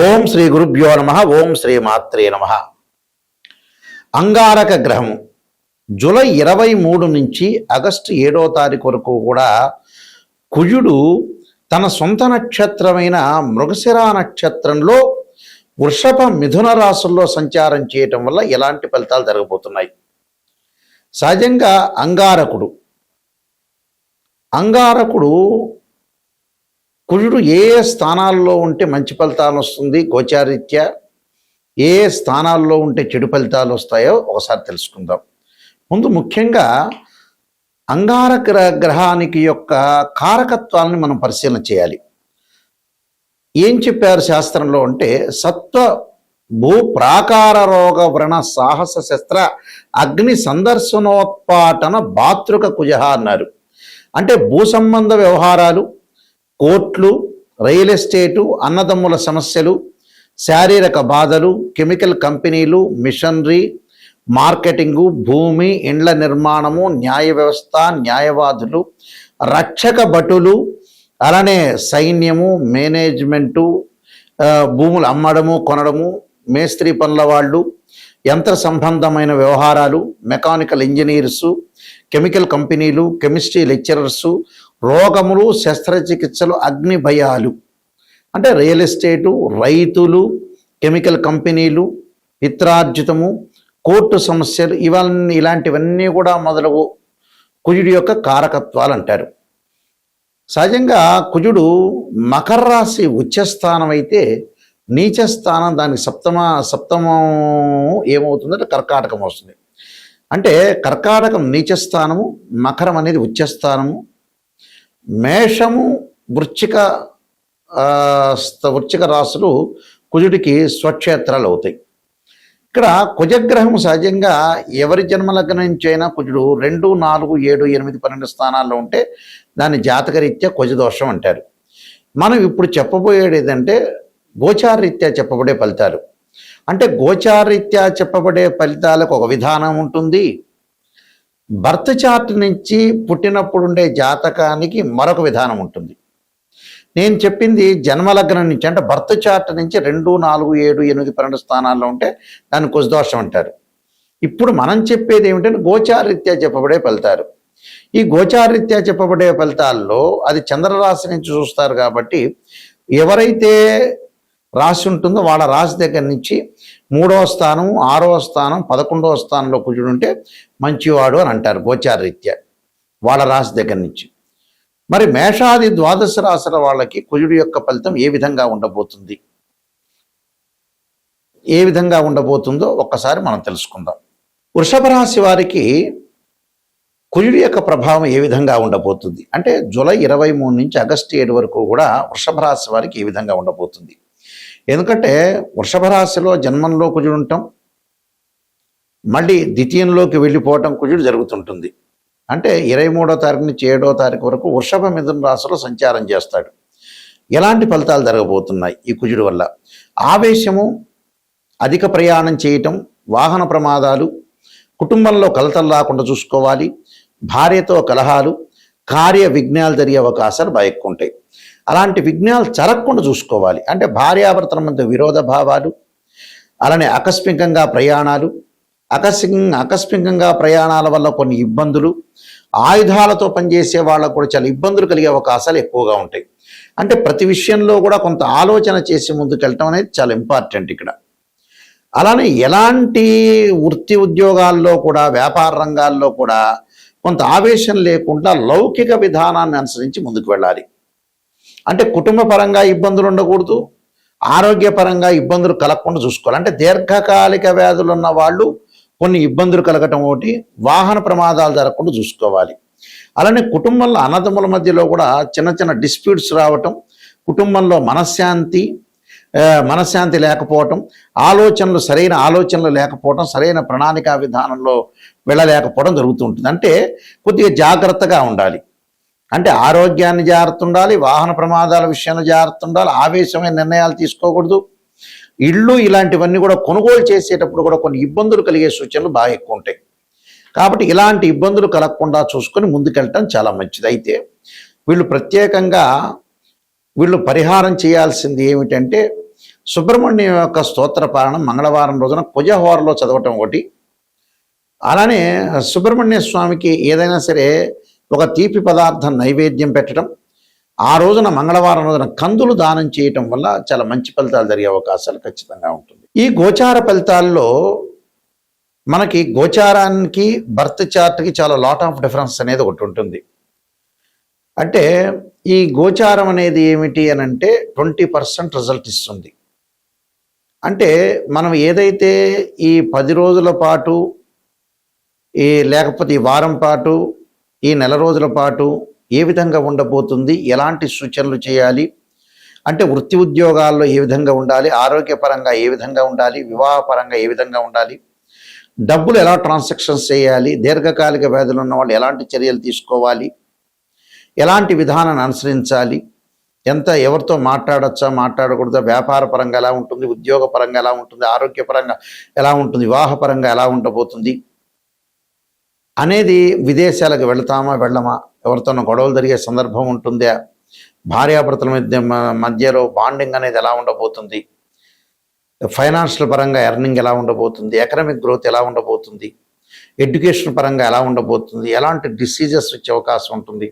ఓం శ్రీ గురుభ్యో నమ. ఓం శ్రీ మాత్రే నమ. అంగారక గ్రహము జూలై 23 నుంచి ఆగస్టు 7వ తారీఖు వరకు కూడా కుజుడు తన సొంత నక్షత్రమైన మృగశిర నక్షత్రంలో వృషభ మిథున రాశుల్లో సంచారం చేయటం వల్ల ఎలాంటి ఫలితాలు జరగబోతున్నాయి. సహజంగా అంగారకుడు కుజుడు ఏ స్థానాల్లో ఉంటే మంచి ఫలితాలు వస్తుంది, గోచారీత్యా ఏ స్థానాల్లో ఉంటే చెడు ఫలితాలు వస్తాయో ఒకసారి తెలుసుకుందాం. ముందు ముఖ్యంగా అంగారక గ్రహానికి యొక్క కారకత్వాలని మనం పరిశీలన చేయాలి. ఏం చెప్పారు శాస్త్రంలో అంటే సత్వ భూ ప్రాకార రోగ వ్రణ సాహస శస్త్ర అగ్ని సందర్శనోత్పాటన భాతృక కుజ అన్నారు. అంటే భూ సంబంధ వ్యవహారాలు, కోర్టులు, రియల్ ఎస్టేటు, అన్నదమ్ముల సమస్యలు, శారీరక బాధలు, కెమికల్ కంపెనీలు, మిషనరీ, మార్కెటింగు, భూమి, ఇండ్ల నిర్మాణము, న్యాయ వ్యవస్థ, న్యాయవాదులు, రక్షక భటులు, అలానే సైన్యము, మేనేజ్మెంటు, భూములు అమ్మడము కొనడము, మేస్త్రీ పనుల వాళ్ళు, యంత్ర సంబంధమైన వ్యవహారాలు, మెకానికల్ ఇంజనీర్సు, కెమికల్ కంపెనీలు, కెమిస్ట్రీ లెక్చరర్సు, రోగములు, శస్త్రచికిత్సలు, అగ్ని భయాలు, అంటే రియల్ ఎస్టేటు, రైతులు, కెమికల్ కంపెనీలు, పిత్రార్జితము, కోర్టు సమస్యలు, ఇలాంటివన్నీ కూడా మొదలగు కుజుడి యొక్క కారకత్వాలు అంటారు. సహజంగా కుజుడు మకర రాశి ఉచ్చస్థానం అయితే నీచస్థానం దానికి సప్తమం ఏమవుతుందంటే కర్కాటకం వస్తుంది. అంటే కర్కాటకం నీచస్థానము, మకరం అనేది ఉచ్చస్థానము, మేషము, వృశ్చిక రాశులు కుజుడికి స్వక్షేత్రాలు అవుతాయి. ఇక్కడ కుజగ్రహం సహజంగా ఎవరి జన్మలగ్నం నుంచి అయినా కుజుడు 2, 4, 7, 8, 12 స్థానాల్లో ఉంటే దాన్ని జాతకరీత్యా కుజదోషం అంటారు. మనం ఇప్పుడు చెప్పబోయేది ఏంటంటే గోచారరీత్యా చెప్పబడే ఫలితాలు. అంటే గోచారరీత్యా చెప్పబడే ఫలితాలకు ఒక విధానం ఉంటుంది, బర్త్ చార్ట్ నుంచి పుట్టినప్పుడు ఉండే జాతకానికి మరొక విధానం ఉంటుంది. నేను చెప్పింది జన్మలగ్నం నుంచి, అంటే బర్త్ చార్ట్ నుంచి 2, 4, 7, 8, 12 స్థానాల్లో ఉంటే దాన్ని కుజదోషం అంటారు. ఇప్పుడు మనం చెప్పేది ఏమిటంటే గోచారరీత్యా చెప్పబడే ఫలితాలు. ఈ గోచారరీత్యా చెప్పబడే ఫలితాల్లో అది చంద్రరాశి నుంచి చూస్తారు కాబట్టి ఎవరైతే రాశి ఉంటుందో వాళ్ళ రాశి దగ్గర నుంచి 3వ స్థానం, 6వ స్థానం, 11వ స్థానంలో కుజుడు ఉంటే మంచివాడు అని అంటారు గోచారరీత్యా వాళ్ళ రాశి దగ్గర నుంచి. మరి మేషాది ద్వాదశ రాశుల వాళ్ళకి కుజుడు యొక్క ఫలితం ఏ విధంగా ఉండబోతుంది, ఏ విధంగా ఉండబోతుందో ఒక్కసారి మనం తెలుసుకుందాం. వృషభ రాశి వారికి కుజుడి యొక్క ప్రభావం ఏ విధంగా ఉండబోతుంది అంటే జూలై 23 నుంచి ఆగస్టు 7 వరకు కూడా వృషభ రాశి వారికి ఏ విధంగా ఉండబోతుంది. ఎందుకంటే వృషభ రాశిలో జన్మంలో కుజుడు ఉండటం, మళ్ళీ ద్వితీయంలోకి వెళ్ళిపోవటం కుజుడు జరుగుతుంటుంది. అంటే 23వ తారీఖు నుంచి 7వ తారీఖు వరకు వృషభ మిథున రాశిలో సంచారం చేస్తాడు. ఎలాంటి ఫలితాలు జరగబోతున్నాయి ఈ కుజుడు వల్ల? ఆవేశము, అధిక ప్రయాణం చేయటం, వాహన ప్రమాదాలు, కుటుంబంలో కలతలు రాకుండా చూసుకోవాలి, భార్యతో కలహాలు, కార్య విఘ్నాలు జరిగే అవకాశాలు బాగా ఎక్కువ ఉంటాయి. అలాంటి విఘ్నాలు జరగకుండా చూసుకోవాలి. అంటే భార్యాభర్తల మధ్య విరోధ భావాలు, అలానే ఆకస్మికంగా ప్రయాణాలు, ఆకస్మికంగా ప్రయాణాల వల్ల కొన్ని ఇబ్బందులు, ఆయుధాలతో పనిచేసే వాళ్ళకు కూడా చాలా ఇబ్బందులు కలిగే అవకాశాలు ఎక్కువగా ఉంటాయి. అంటే ప్రతి విషయంలో కూడా కొంత ఆలోచన చేసి ముందుకెళ్ళటం అనేది చాలా ఇంపార్టెంట్ ఇక్కడ. అలానే ఎలాంటి వృత్తి ఉద్యోగాల్లో కూడా, వ్యాపార రంగాల్లో కూడా కొంత ఆవేశం లేకుండా లౌకిక విధానాన్ని అనుసరించి ముందుకు వెళ్ళాలి. అంటే కుటుంబ పరంగా ఇబ్బందులు ఉండకూడదు, ఆరోగ్యపరంగా ఇబ్బందులు కలగకుండా చూసుకోవాలి. అంటే దీర్ఘకాలిక వ్యాధులు ఉన్న వాళ్ళు కొన్ని ఇబ్బందులు కలగటం ఒకటి, వాహన ప్రమాదాలు జరగకుండా చూసుకోవాలి. అలానే కుటుంబంలో అన్నదమ్ముల మధ్యలో కూడా చిన్న చిన్న డిస్ప్యూట్స్ రావటం, కుటుంబంలో మనశ్శాంతి లేకపోవటం, సరైన ఆలోచనలు లేకపోవటం, సరైన ప్రణాళికా విధానంలో వెళ్ళలేకపోవడం జరుగుతుంటుంది. అంటే కొద్దిగా జాగ్రత్తగా ఉండాలి. అంటే ఆరోగ్యాన్ని జాగ్రత్త ఉండాలి, వాహన ప్రమాదాల విషయంలో జాగ్రత్త ఉండాలి, ఆవేశమైన నిర్ణయాలు తీసుకోకూడదు. ఇళ్ళు ఇలాంటివన్నీ కూడా కొనుగోలు చేసేటప్పుడు కూడా కొన్ని ఇబ్బందులు కలిగే సూచనలు బాగా ఎక్కువ ఉంటాయి. కాబట్టి ఇలాంటి ఇబ్బందులు కలగకుండా చూసుకొని ముందుకెళ్ళటం చాలా మంచిది. అయితే వీళ్ళు ప్రత్యేకంగా పరిహారం చేయాల్సింది ఏమిటంటే సుబ్రహ్మణ్యం యొక్క స్తోత్ర పారాయణం మంగళవారం రోజున కుజహోరలో చదవటం ఒకటి. అలానే సుబ్రహ్మణ్య స్వామికి ఏదైనా సరే ఒక తీపి పదార్థం నైవేద్యం పెట్టడం, ఆ రోజున మంగళవారం రోజున కందులు దానం చేయటం వల్ల చాలా మంచి ఫలితాలు జరిగే అవకాశాలు ఖచ్చితంగా ఉంటుంది. ఈ గోచార ఫలితాల్లో మనకి గోచారానికి బర్త్ చార్ట్కి చాలా లాట్ ఆఫ్ డిఫరెన్స్ అనేది ఒకటి ఉంటుంది. అంటే ఈ గోచారం అనేది ఏమిటి అని అంటే 20% రిజల్ట్ ఇస్తుంది. అంటే మనం ఏదైతే ఈ 10 రోజుల పాటు లేకపోతే ఈ వారం పాటు ఈ నెల రోజుల పాటు ఏ విధంగా ఉండబోతుంది, ఎలాంటి సూచనలు చేయాలి, అంటే వృత్తి ఉద్యోగాల్లో ఏ విధంగా ఉండాలి, ఆరోగ్యపరంగా ఏ విధంగా ఉండాలి, వివాహపరంగా ఏ విధంగా ఉండాలి, డబ్బులు ఎలా ట్రాన్సాక్షన్స్ చేయాలి, దీర్ఘకాలిక వ్యాధులు ఉన్న వాళ్ళు ఎలాంటి చర్యలు తీసుకోవాలి, ఎలాంటి విధానాన్ని అనుసరించాలి, ఎవరితో మాట్లాడచ్చా మాట్లాడకూడదా, వ్యాపార పరంగా ఎలా ఉంటుంది, ఉద్యోగ పరంగా ఎలా ఉంటుంది, ఆరోగ్యపరంగా ఎలా ఉంటుంది, వివాహపరంగా ఎలా ఉండబోతుంది అనేది, విదేశాలకు వెళతామా వెళ్ళమా, ఎవరితోనో గొడవలు జరిగే సందర్భం ఉంటుందా, భార్యాభర్తల మధ్యలో బాండింగ్ అనేది ఎలా ఉండబోతుంది, ఫైనాన్షియల్ పరంగా ఎర్నింగ్ ఎలా ఉండబోతుంది, ఎకనామిక్ గ్రోత్ ఎలా ఉండబోతుంది, ఎడ్యుకేషన్ పరంగా ఎలా ఉండబోతుంది, ఎలాంటి డిసీజెస్ వచ్చే అవకాశం ఉంటుంది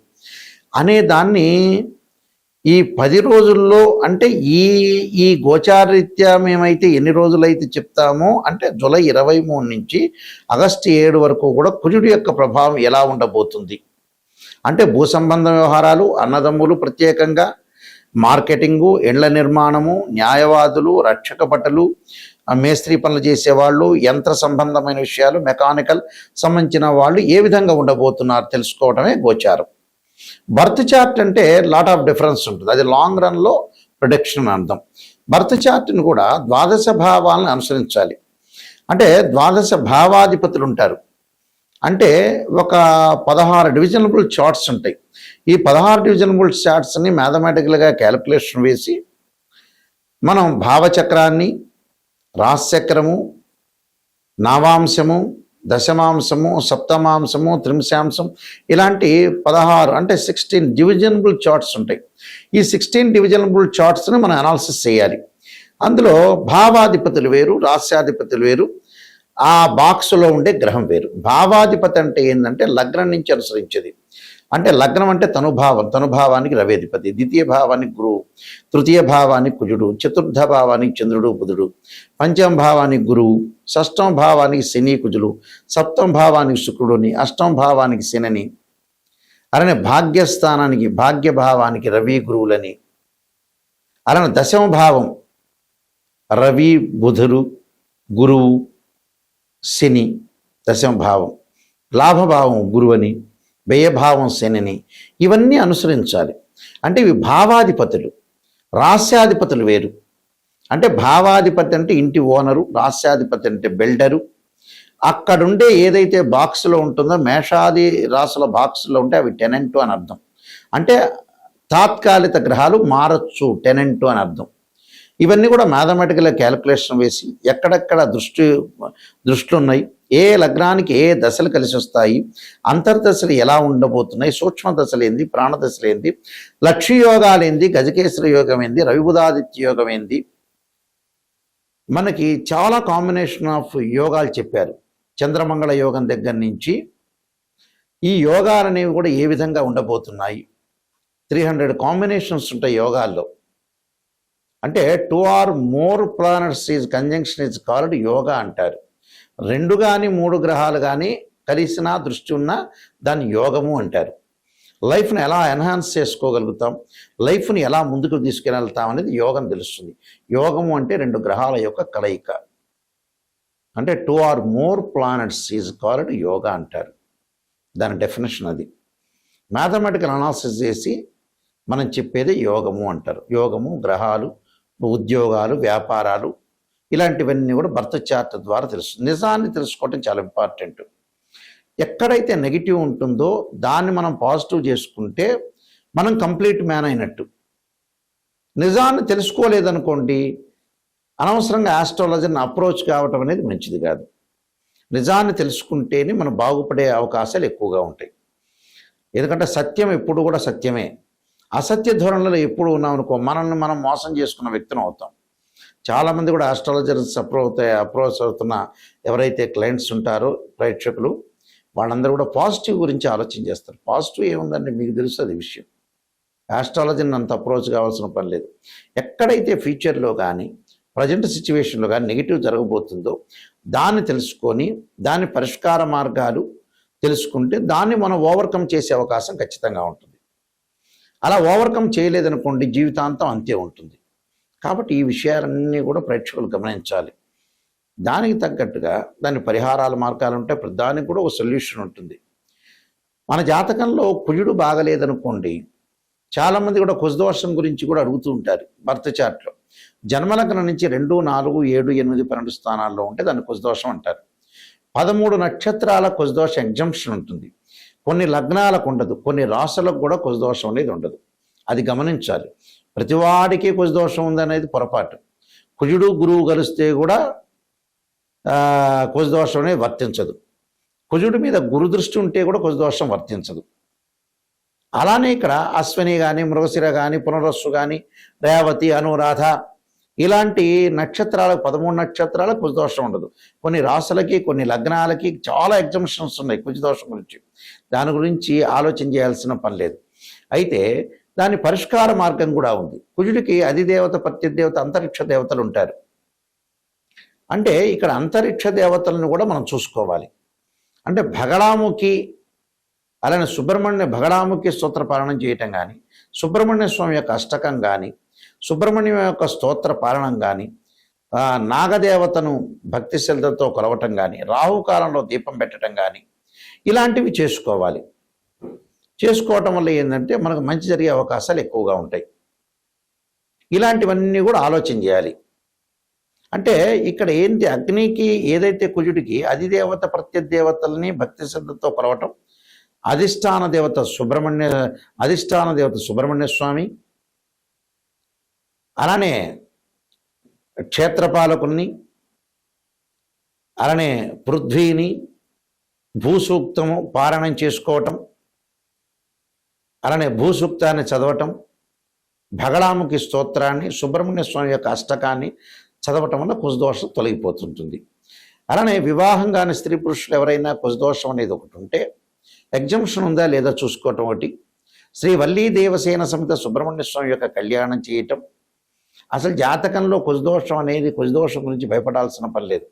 అనే దాన్ని ఈ 10 రోజుల్లో, అంటే ఈ గోచారరీత్యా మేమైతే ఎన్ని రోజులైతే చెప్తామో, అంటే జూలై 23 నుంచి ఆగస్టు 7 వరకు కూడా కుజుడి యొక్క ప్రభావం ఎలా ఉండబోతుంది, అంటే భూ సంబంధ వ్యవహారాలు, అన్నదమ్ములు, ప్రత్యేకంగా మార్కెటింగు, ఇండ్ల నిర్మాణము, న్యాయవాదులు, రక్షక భటులు, మేస్త్రీ పనులు చేసేవాళ్ళు, యంత్ర సంబంధమైన విషయాలు, మెకానికల్ సంబంధించిన వాళ్ళు ఏ విధంగా ఉండబోతున్నారు తెలుసుకోవడమే గోచారం. బర్త్ చార్ట్ అంటే లాట్ ఆఫ్ డిఫరెన్స్ ఉంటుంది, అది లాంగ్ రన్లో ప్రొడిక్షన్ అర్థం. బర్త్ చార్ట్ని కూడా ద్వాదశ భావాలను అనుసరించాలి. అంటే ద్వాదశ భావాధిపతులు ఉంటారు, అంటే ఒక 16 డివిజనబుల్ చార్ట్స్ ఉంటాయి. ఈ 16 డివిజనబుల్ చార్ట్స్ని మ్యాథమెటికల్గా క్యాలిక్యులేషన్ వేసి మనం భావచక్రాన్ని, రాశిచక్రము, నవాంశము, దశమాంశము, సప్తమాంశము, త్రింశాంశం, ఇలాంటి 16 అంటే 16 డివిజనబుల్ చార్ట్స్ ఉంటాయి. ఈ 16 డివిజనబుల్ చార్ట్స్ని మనం అనాలిసిస్ చేయాలి. అందులో భావాధిపతులు వేరు, రాస్యాధిపతులు వేరు, ఆ బాక్స్లో ఉండే గ్రహం వేరు. భావాధిపతి అంటే ఏంటంటే లగ్నం నుంచి అనుసరించేది. అంటే లగ్నం అంటే తనుభావం, తనుభావానికి రవేధిపతి, ద్వితీయ భావానికి గురువు, తృతీయ భావానికి కుజుడు, చతుర్థ భావానికి చంద్రుడు బుధుడు, పంచమ భావానికి గురువు, షష్టమ భావానికి శని కుజులు, సప్తమ భావానికి శుక్రుడుని, అష్టమ భావానికి శనిని, అలానే భాగ్యస్థానానికి భాగ్యభావానికి రవి గురువులని, అలానే దశమ భావం రవి బుధుడు గురువు శని దశమ భావం, లాభభావం గురువని, వ్యయభావం శనిని, ఇవన్నీ అనుసరించాలి. అంటే ఇవి భావాధిపతులు. రాస్యాధిపతులు వేరు. అంటే భావాధిపతి అంటే ఇంటి ఓనరు, రాస్యాధిపతి అంటే బిల్డరు. అక్కడుండే ఏదైతే బాక్స్లో ఉంటుందో, మేషాది రాసుల బాక్స్లో ఉంటే అవి టెనెంటు అని అర్థం. అంటే తాత్కాలిక గ్రహాలు మారచ్చు, టెనెంటు అని అర్థం. ఇవన్నీ కూడా మ్యాథమెటికల్ క్యాలిక్యులేషన్ వేసి ఎక్కడెక్కడ దృష్టిలు ఉన్నాయి, ఏ లగ్నానికి ఏ దశలు కలిసి వస్తాయి, అంతర్దశలు ఎలా ఉండబోతున్నాయి, సూక్ష్మ దశలు ఏంది, ప్రాణదశలు ఏంది, లక్ష్య యోగాలు ఏంది, గజకేశ్వర యోగం ఏంది, రవిబుధాదిత్య యోగం ఏంది, మనకి చాలా కాంబినేషన్ ఆఫ్ యోగాలు చెప్పారు. చంద్రమంగళ యోగం దగ్గర నుంచి ఈ యోగాలు అనేవి కూడా ఏ విధంగా ఉండబోతున్నాయి. 300 కాంబినేషన్స్ ఉంటాయి యోగాల్లో. అంటే 2 or more planets is conjunction is called yoga అంటారు. 2 కానీ 3 గ్రహాలు కానీ కలిసినా దృష్టి ఉన్నా దాన్ని యోగము అంటారు. లైఫ్ని ఎలా ఎన్హాన్స్ చేసుకోగలుగుతాం, లైఫ్ని ఎలా ముందుకు తీసుకెళ్తాం అనేది యోగం తెలుస్తుంది. యోగము అంటే 2 గ్రహాల యొక్క కలయిక. అంటే 2 or more planets is called yoga అంటారు. దాని డెఫినేషన్ అది. మ్యాథమెటికల్ అనాలిసిస్ చేసి మనం చెప్పేది యోగము అంటారు. యోగము, గ్రహాలు, ఉద్యోగాలు, వ్యాపారాలు, ఇలాంటివన్నీ కూడా బర్త్ చార్ట్ ద్వారా తెలుస్తుంది. నిజాన్ని తెలుసుకోవటం చాలా ఇంపార్టెంట్. ఎక్కడైతే నెగిటివ్ ఉంటుందో దాన్ని మనం పాజిటివ్ చేసుకుంటే మనం కంప్లీట్ మ్యాన్ అయినట్టు. నిజాన్ని తెలుసుకోలేదనుకోండి, అనవసరంగా ఆస్ట్రాలజీని అప్రోచ్ కావటం అనేది మంచిది కాదు. నిజాన్ని తెలుసుకుంటేనే మనం బాగుపడే అవకాశాలు ఎక్కువగా ఉంటాయి. ఎందుకంటే సత్యం ఎప్పుడు కూడా సత్యమే. అసత్య ధోరణిలో ఎప్పుడు ఉన్నాం అనుకో, మనల్ని మనం మోసం చేసుకున్న వ్యక్తిని అవుతాం. చాలామంది కూడా ఆస్ట్రాలజర్స్ అప్రోచ్ అవుతున్న ఎవరైతే క్లయింట్స్ ఉంటారో ప్రేక్షకులు, వాళ్ళందరూ కూడా పాజిటివ్ గురించి ఆలోచన చేస్తారు. పాజిటివ్ ఏముందండి, మీకు తెలుస్తుంది విషయం. ఆస్ట్రాలజీని అంత అప్రోచ్ కావాల్సిన పని లేదు. ఎక్కడైతే ఫ్యూచర్లో కానీ ప్రజెంట్ సిచ్యువేషన్లో కానీ నెగిటివ్ జరగబోతుందో దాన్ని తెలుసుకొని దాని పరిష్కార మార్గాలు తెలుసుకుంటే దాన్ని మనం ఓవర్కమ్ చేసే అవకాశం ఖచ్చితంగా ఉంటుంది. అలా ఓవర్కమ్ చేయలేదనుకోండి జీవితాంతం అంతే ఉంటుంది. కాబట్టి ఈ విషయాలన్నీ కూడా ప్రేక్షకులు గమనించాలి. దానికి తగ్గట్టుగా దాని పరిహారాల మార్గాలు ఉంటాయి. ప్రతిదానికి కూడా ఒక సొల్యూషన్ ఉంటుంది. మన జాతకంలో కుజుడు బాగలేదనుకోండి, చాలామంది కూడా కుజదోషం గురించి కూడా అడుగుతూ ఉంటారు. బర్త్ చార్ట్లో జన్మలగ్నం నుంచి 2, 4, 7, 8, 12 స్థానాల్లో ఉంటే దాన్ని కుజదోషం అంటారు. 13 నక్షత్రాల కుజదోష ఎగ్జంప్షన్ ఉంటుంది. కొన్ని లగ్నాలకు ఉండదు, కొన్ని రాశులకు కూడా కుజదోషం అనేది ఉండదు. అది గమనించాలి. ప్రతివాడికి కుజదోషం ఉందనేది పొరపాటు. కుజుడు గురువు కలిస్తే కూడా కుజదోషం అనేది వర్తించదు. కుజుడి మీద గురు దృష్టి ఉంటే కూడా కుజదోషం వర్తించదు. అలానే ఇక్కడ అశ్విని కానీ, మృగశిర కానీ, పునరస్సు కానీ, రేవతి, అనురాధ ఇలాంటి నక్షత్రాలకు 13 నక్షత్రాలకు కుజదోషం ఉండదు. కొన్ని రాశులకి, కొన్ని లగ్నాలకి చాలా ఎగ్జంప్షన్స్ ఉన్నాయి కుజదోషం గురించి. దాని గురించి ఆలోచన చేయాల్సిన పని లేదు. అయితే దాని పరిష్కార మార్గం కూడా ఉంది. కుజుడికి అధిదేవత, ప్రత్యదేవత, అంతరిక్ష దేవతలు ఉంటారు. అంటే ఇక్కడ అంతరిక్ష దేవతలను కూడా మనం చూసుకోవాలి. అంటే భగడాముఖి, అలానే భగడాముఖి స్తోత్ర పాలనం చేయటం కానీ, సుబ్రహ్మణ్య స్వామి యొక్క అష్టకం కానీ, సుబ్రహ్మణ్యం యొక్క స్తోత్ర పాలనం కానీ, నాగదేవతను భక్తి శ్రద్ధతో కొలవటం కానీ, రాహుకాలంలో దీపం పెట్టడం కానీ ఇలాంటివి చేసుకోవాలి. చేసుకోవటం వల్ల ఏంటంటే మనకు మంచి జరిగే అవకాశాలు ఎక్కువగా ఉంటాయి. ఇలాంటివన్నీ కూడా ఆలోచన చేయాలి. అంటే ఇక్కడ ఏంటి, అగ్నికి ఏదైతే కుజుడికి అధిదేవత ప్రత్యదేవతల్ని భక్తి శ్రద్ధతో కొలవటం, అధిష్టాన దేవత సుబ్రహ్మణ్య స్వామి, అలానే క్షేత్రపాలకుల్ని, అలానే పృథ్వీని భూసూక్తము పారాయణం చేసుకోవటం, అలానే భూసూక్తాన్ని చదవటం, భగడాముఖి స్తోత్రాన్ని, సుబ్రహ్మణ్య స్వామి యొక్క అష్టకాన్ని చదవటం వల్ల కుజదోషం తొలగిపోతుంటుంది. అలానే వివాహం కాని స్త్రీ పురుషులు ఎవరైనా కుజదోషం అనేది ఒకటి ఉంటే ఎగ్జంప్షన్ ఉందా లేదా చూసుకోవటం ఒకటి, శ్రీ వల్లీ దేవసేన సమేత సుబ్రహ్మణ్య స్వామి యొక్క కళ్యాణం చేయటం. అసలు జాతకంలో కుజదోషం గురించి భయపడాల్సిన పని లేదు.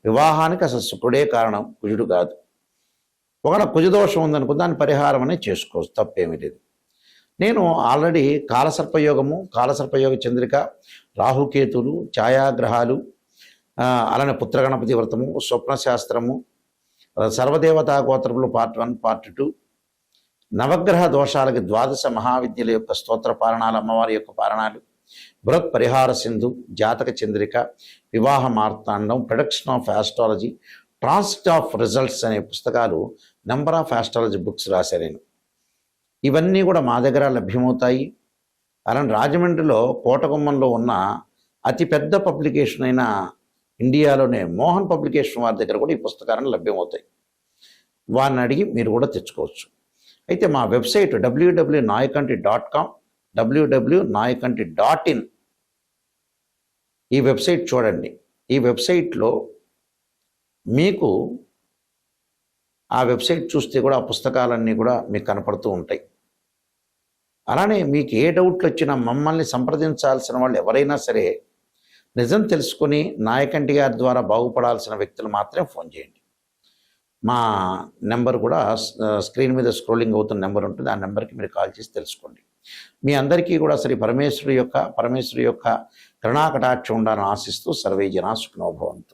వివాహానికి అసలు శుక్రుడే కారణం, కుజుడు కాదు. ఒకవేళ కుజదోషం ఉందనుకో దాని పరిహారం అనేది చేసుకోవచ్చు, తప్పేమీ లేదు. నేను ఆల్రెడీ కాలసర్పయోగ చంద్రిక, రాహుకేతులు, ఛాయాగ్రహాలు, అలానే పుత్రగణపతి వ్రతము, స్వప్నశాస్త్రము, సర్వదేవతా గోత్రములు పార్ట్ 1, పార్ట్ 2, నవగ్రహ దోషాలకి 12 మహావిద్యల యొక్క స్తోత్ర పారణాలు, అమ్మవారి యొక్క పారణాలు, బృహత్ పరిహార Sindhu, Jataka Chandrika, Vivaha Martandam, production of astrology, transit of results అనే పుస్తకాలు నెంబర్ ఆఫ్ ఆస్ట్రాలజీ బుక్స్ రాశాను నేను. ఇవన్నీ కూడా మా దగ్గర లభ్యమవుతాయి. అలానే రాజమండ్రిలో కోటగుమ్మంలో ఉన్న అతిపెద్ద పబ్లికేషన్ అయిన ఇండియాలోనే మోహన్ పబ్లికేషన్ వారి దగ్గర కూడా ఈ పుస్తకాలను లభ్యమవుతాయి. వారిని అడిగి మీరు కూడా తెచ్చుకోవచ్చు. అయితే మా వెబ్సైట్ www.nayakanti.com, www.nayakanti.in ఈ వెబ్సైట్ చూడండి. ఈ వెబ్సైట్లో మీకు ఆ వెబ్సైట్ చూస్తే కూడా ఆ పుస్తకాలన్నీ కూడా మీకు కనపడుతూ ఉంటాయి. అలానే మీకు ఏ డౌట్లు వచ్చినా మమ్మల్ని సంప్రదించాల్సిన వాళ్ళు ఎవరైనా సరే నిజం తెలుసుకొని నాయకంటి గారి ద్వారా బాగుపడాల్సిన వ్యక్తులు మాత్రమే ఫోన్ చేయండి. మా నెంబర్ కూడా స్క్రీన్ మీద స్క్రోలింగ్ అవుతున్న నెంబర్ ఉంటుంది. ఆ నెంబర్కి మీరు కాల్ చేసి తెలుసుకోండి. మీ అందరికీ కూడా శ్రీ పరమేశ్వరి యొక్క కరుణాకటాక్షం ఉండాలని ఆశిస్తూ సర్వే జనా సుఖినో భవంతు.